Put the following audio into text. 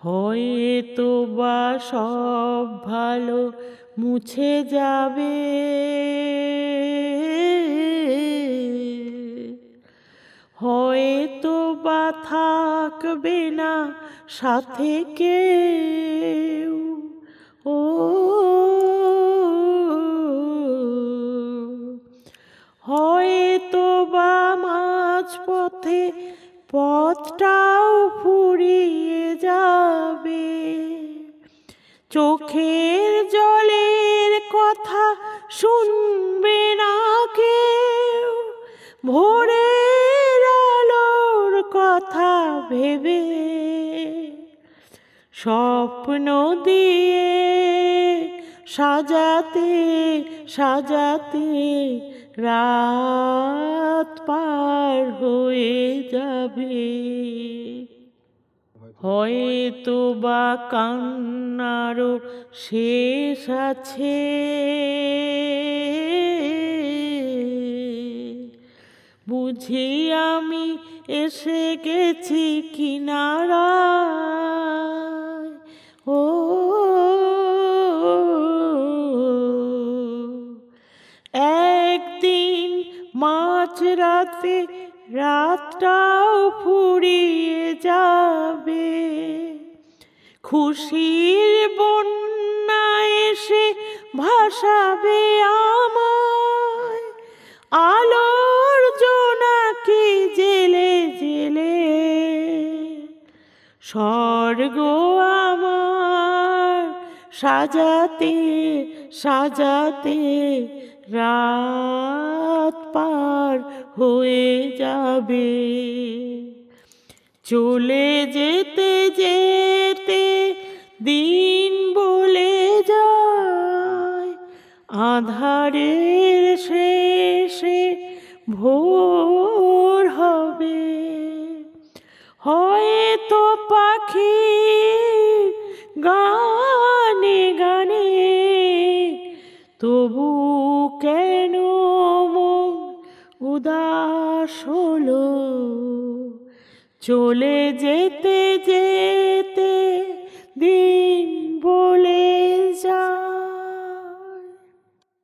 হয়তো বা সব ভালো মুছে যাবে, হয়তো বা থাকবে না সাথে কেউ। ও হয়তো বা মাঝপথে পথটাও ফুরিয়ে যাবে, চোখের জলের কথা শুনবে না কেউ, ভোরের আলোর কথা ভেবে স্বপ্ন দিয়ে সাজাতে সাজাতে রাত পার হয়ে যাবে। হয়তো বা কান্নারও শেষ আছে, বুঝি আমি এসে গেছি কিনারায়। ও একদিন মাঝরাতে রাতটাও ফুরিয়ে যাবে, খুশির বন্যা এসে ভাসাবে আমায়, আলোর জোনাকি জেলে জেলে। স্বর্গ আমার সাজাতে সাজাতে রাত পার হয়ে যাবে। চলে যেতে যেতে দিন বলে যায়, আঁধারের শেষে ভোর হবে। হয়তো পাখি গানে গানে তবু কেন মন উদাস হলো, চলে যেতে যেতে দিন